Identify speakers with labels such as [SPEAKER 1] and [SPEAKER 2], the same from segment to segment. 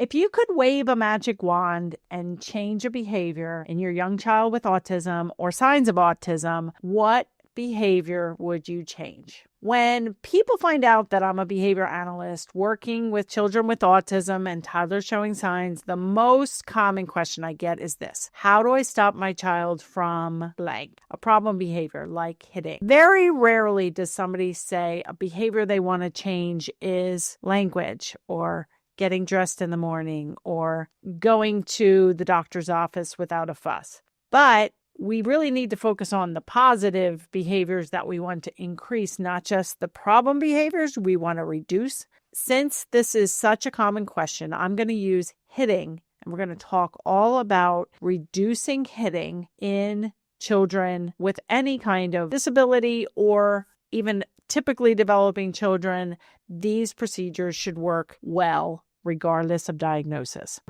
[SPEAKER 1] If you could wave a magic wand and change a behavior in your young child with autism or signs of autism, what behavior would you change? When people find out that I'm a behavior analyst working with children with autism and toddlers showing signs, the most common question I get is this: how do I stop my child from blank? A problem behavior like hitting. Very rarely does somebody say a behavior they want to change is language or getting dressed in the morning or going to the doctor's office without a fuss. But we really need to focus on the positive behaviors that we want to increase, not just the problem behaviors we want to reduce. Since this is such a common question, I'm going to use hitting, and we're going to talk all about reducing hitting in children with any kind of disability or even typically developing children. These procedures should work well regardless of diagnosis.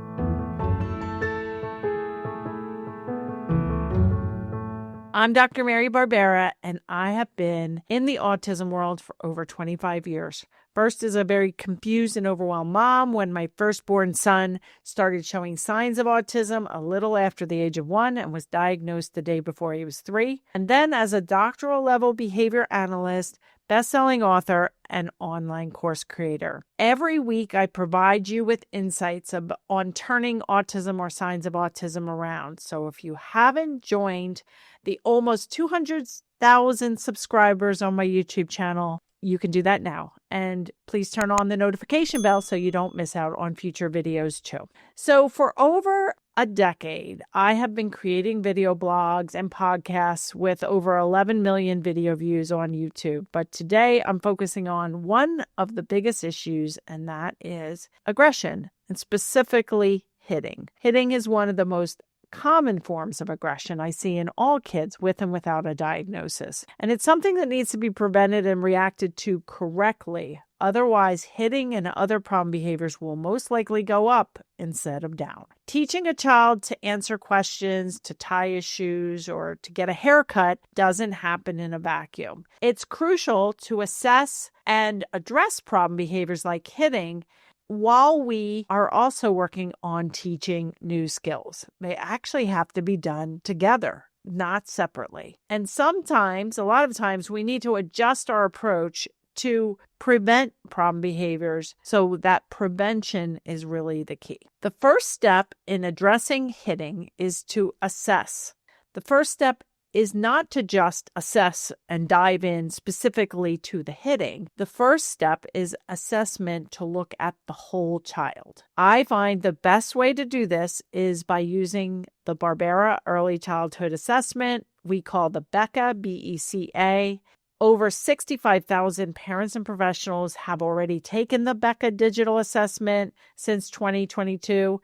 [SPEAKER 1] I'm Dr. Mary Barbera, and I have been in the autism world for over 25 years. First, as a very confused and overwhelmed mom when my firstborn son started showing signs of autism a little after the age of 1 and was diagnosed the day before he was 3. And then as a doctoral-level behavior analyst, best-selling author, and online course creator. Every week, I provide you with insights on turning autism or signs of autism around. So if you haven't joined the almost 200,000 subscribers on my YouTube channel, you can do that now. And please turn on the notification bell so you don't miss out on future videos too. So for over a decade, I have been creating video blogs and podcasts with over 11 million video views on YouTube. But today I'm focusing on one of the biggest issues, and that is aggression, and specifically hitting. Hitting is one of the most common forms of aggression I see in all kids with and without a diagnosis. And it's something that needs to be prevented and reacted to correctly. Otherwise, hitting and other problem behaviors will most likely go up instead of down. Teaching a child to answer questions, to tie his shoes, or to get a haircut doesn't happen in a vacuum. It's crucial to assess and address problem behaviors like hitting while we are also working on teaching new skills. They actually have to be done together, not separately. And sometimes, a lot of times, we need to adjust our approach to prevent problem behaviors, so that prevention is really the key. The first step in addressing hitting is to assess. The first step is not to just assess and dive in specifically to the hitting. The first step is assessment to look at the whole child. I find the best way to do this is by using the Barbera Early Childhood Assessment. We call the BECA, B-E-C-A. Over 65,000 parents and professionals have already taken the BECA digital assessment since 2022,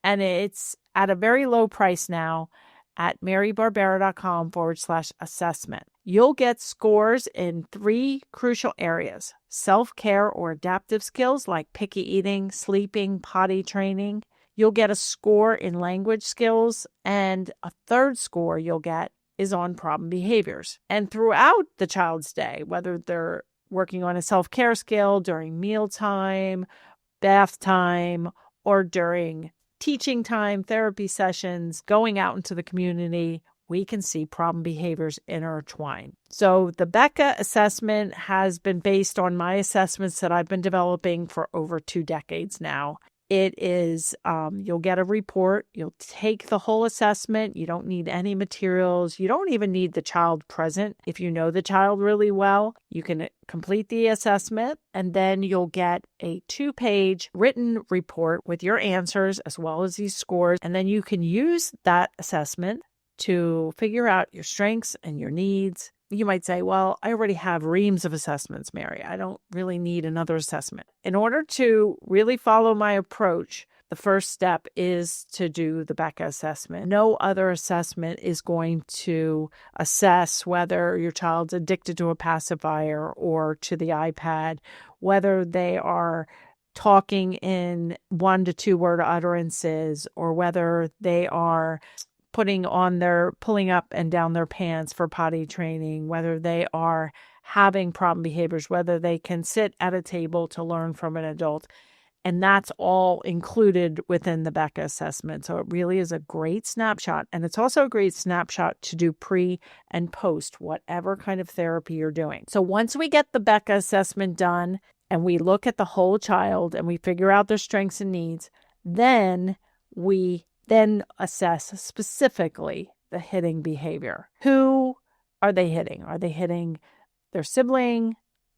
[SPEAKER 1] and it's at a very low price now at marybarbera.com/assessment. You'll get scores in 3 crucial areas: self-care or adaptive skills like picky eating, sleeping, potty training. You'll get a score in language skills, and a third score you'll get is on problem behaviors. And throughout the child's day, whether they're working on a self-care skill during mealtime, bath time, or during teaching time, therapy sessions, going out into the community, we can see problem behaviors intertwine. So the BECA assessment has been based on my assessments that I've been developing for over 2 decades now. It is, you'll get a report, you'll take the whole assessment, you don't need any materials, you don't even need the child present. If you know the child really well, you can complete the assessment, and then you'll get a 2-page written report with your answers as well as these scores, and then you can use that assessment to figure out your strengths and your needs. You might say, well, I already have reams of assessments, Mary. I don't really need another assessment. In order to really follow my approach, the first step is to do the BECA assessment. No other assessment is going to assess whether your child's addicted to a pacifier or to the iPad, whether they are talking in 1 to 2 word utterances, or whether they are pulling up and down their pants for potty training, whether they are having problem behaviors, whether they can sit at a table to learn from an adult. And that's all included within the Becca assessment. So it really is a great snapshot. And it's also a great snapshot to do pre and post, whatever kind of therapy you're doing. So once we get the Becca assessment done and we look at the whole child and we figure out their strengths and needs, then we then assess specifically the hitting behavior. Who are they hitting? Are they hitting their sibling,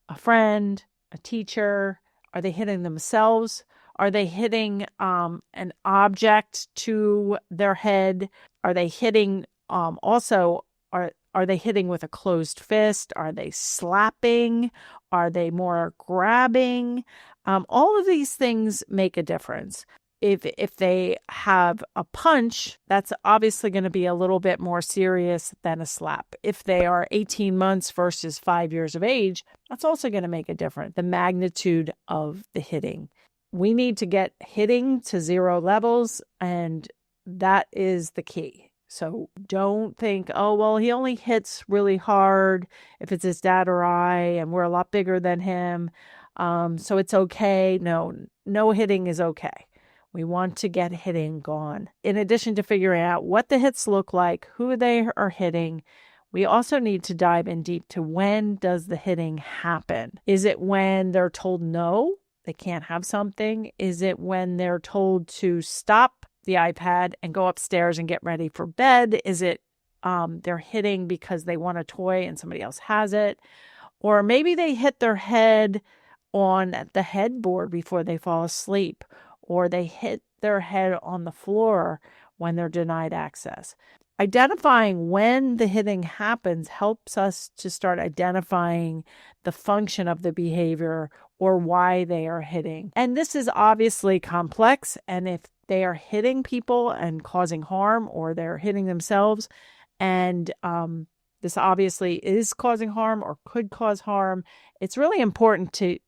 [SPEAKER 1] a friend, a teacher? Are they hitting themselves? Are they hitting an object to their head? Are they hitting are they hitting with a closed fist? Are they slapping? Are they more grabbing? All of these things make a difference. If they have a punch, that's obviously going to be a little bit more serious than a slap. If they are 18 months versus 5 years of age, that's also going to make a difference. The magnitude of the hitting. We need to get hitting to 0 levels, and that is the key. So don't think, oh, well, he only hits really hard if it's his dad or I, and we're a lot bigger than him. So it's okay. No hitting is okay. We want to get hitting gone. In addition to figuring out what the hits look like, who they are hitting, we also need to dive in deep to when does the hitting happen? Is it when they're told no, they can't have something? Is it when they're told to stop the iPad and go upstairs and get ready for bed? Is it they're hitting because they want a toy and somebody else has it? Or maybe they hit their head on the headboard before they fall asleep, or they hit their head on the floor when they're denied access. Identifying when the hitting happens helps us to start identifying the function of the behavior or why they are hitting. And this is obviously complex. And if they are hitting people and causing harm, or they're hitting themselves, and this obviously is causing harm or could cause harm, it's really important to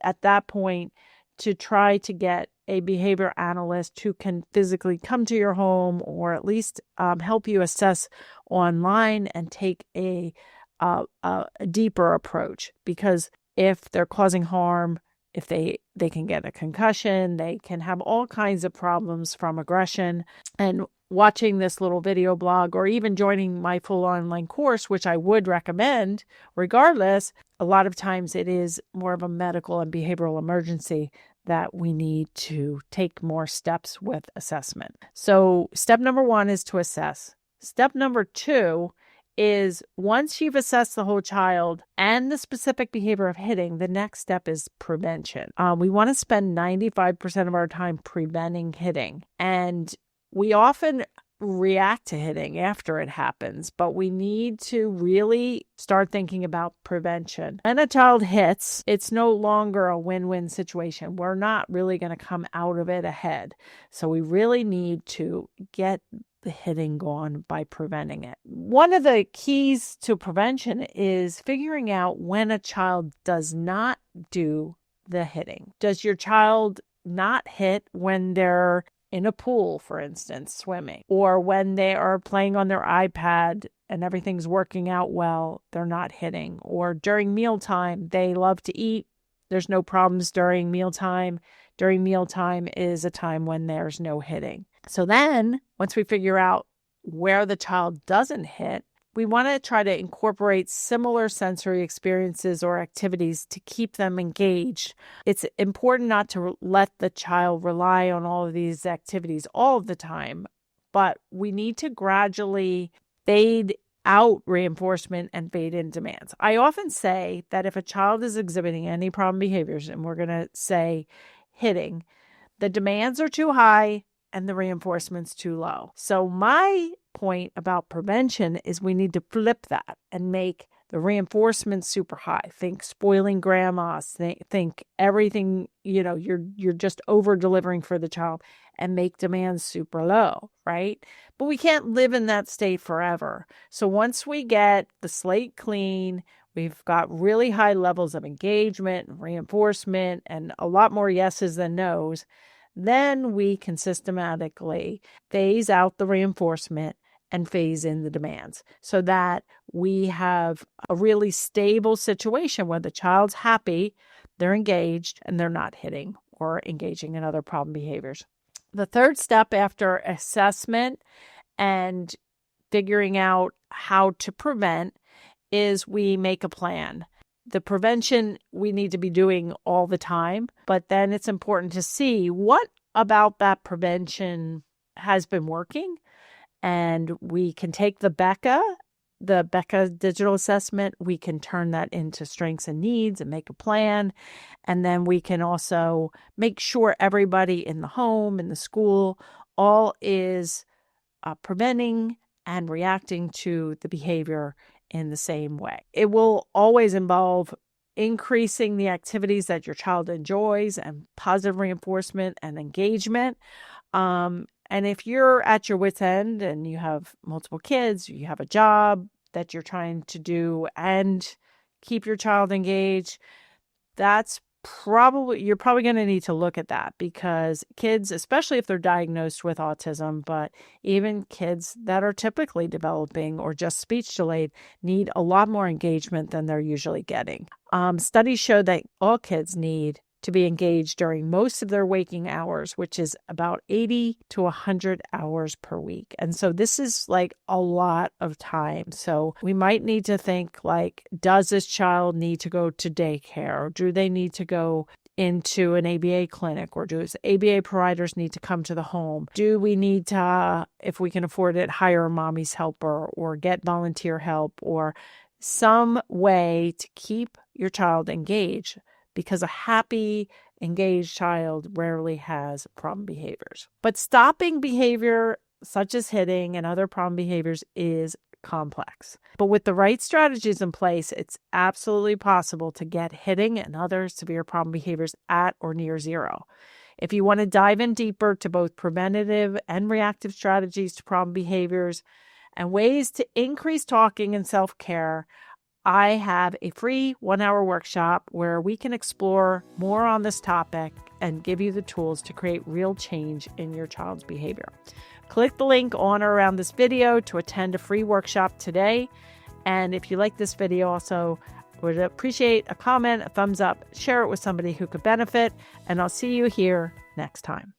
[SPEAKER 1] at that point to try to get a behavior analyst who can physically come to your home, or at least help you assess online and take a deeper approach. Because if they're causing harm, if they can get a concussion, they can have all kinds of problems from aggression. And watching this little video blog, or even joining my full online course, which I would recommend regardless, a lot of times it is more of a medical and behavioral emergency that we need to take more steps with assessment. So step number 1 is to assess. Step number 2 is, once you've assessed the whole child and the specific behavior of hitting, the next step is prevention. We want to spend 95% of our time preventing hitting. And we often react to hitting after it happens, but we need to really start thinking about prevention. When a child hits, it's no longer a win-win situation. We're not really going to come out of it ahead. So we really need to get the hitting gone by preventing it. One of the keys to prevention is figuring out when a child does not do the hitting. Does your child not hit when they're in a pool, for instance, swimming, or when they are playing on their iPad and everything's working out well, they're not hitting? Or during mealtime, they love to eat, there's no problems during mealtime. During mealtime is a time when there's no hitting. So then, once we figure out where the child doesn't hit, we want to try to incorporate similar sensory experiences or activities to keep them engaged. It's important not to let the child rely on all of these activities all of the time, but we need to gradually fade out reinforcement and fade in demands. I often say that if a child is exhibiting any problem behaviors, and we're going to say hitting, the demands are too high and the reinforcement's too low. So my point about prevention is we need to flip that and make the reinforcement super high. Think spoiling grandma, think everything, you're just over delivering for the child, and make demands super low, right? But we can't live in that state forever. So once we get the slate clean, we've got really high levels of engagement and reinforcement and a lot more yeses than nos, then we can systematically phase out the reinforcement and phase in the demands so that we have a really stable situation where the child's happy, they're engaged, and they're not hitting or engaging in other problem behaviors. The third step after assessment and figuring out how to prevent is we make a plan. The prevention we need to be doing all the time, but then it's important to see what about that prevention has been working. And we can take the Becca digital assessment, we can turn that into strengths and needs and make a plan. And then we can also make sure everybody in the home, in the school, all is preventing and reacting to the behavior in the same way. It will always involve increasing the activities that your child enjoys and positive reinforcement and engagement. And if you're at your wit's end and you have multiple kids, you have a job that you're trying to do and keep your child engaged, you're probably going to need to look at that, because kids, especially if they're diagnosed with autism, but even kids that are typically developing or just speech delayed, need a lot more engagement than they're usually getting. Studies show that all kids need to be engaged during most of their waking hours, which is about 80 to 100 hours per week. And so this is like a lot of time. So we might need to think like, does this child need to go to daycare? Or do they need to go into an ABA clinic? Or do ABA providers need to come to the home? Do we need to, if we can afford it, hire a mommy's helper or get volunteer help or some way to keep your child engaged? Because a happy, engaged child rarely has problem behaviors. But stopping behavior such as hitting and other problem behaviors is complex. But with the right strategies in place, it's absolutely possible to get hitting and other severe problem behaviors at or near zero. If you want to dive in deeper to both preventative and reactive strategies to problem behaviors and ways to increase talking and self-care, I have a free 1-hour workshop where we can explore more on this topic and give you the tools to create real change in your child's behavior. Click the link on or around this video to attend a free workshop today. And if you like this video, also would appreciate a comment, a thumbs up, share it with somebody who could benefit, and I'll see you here next time.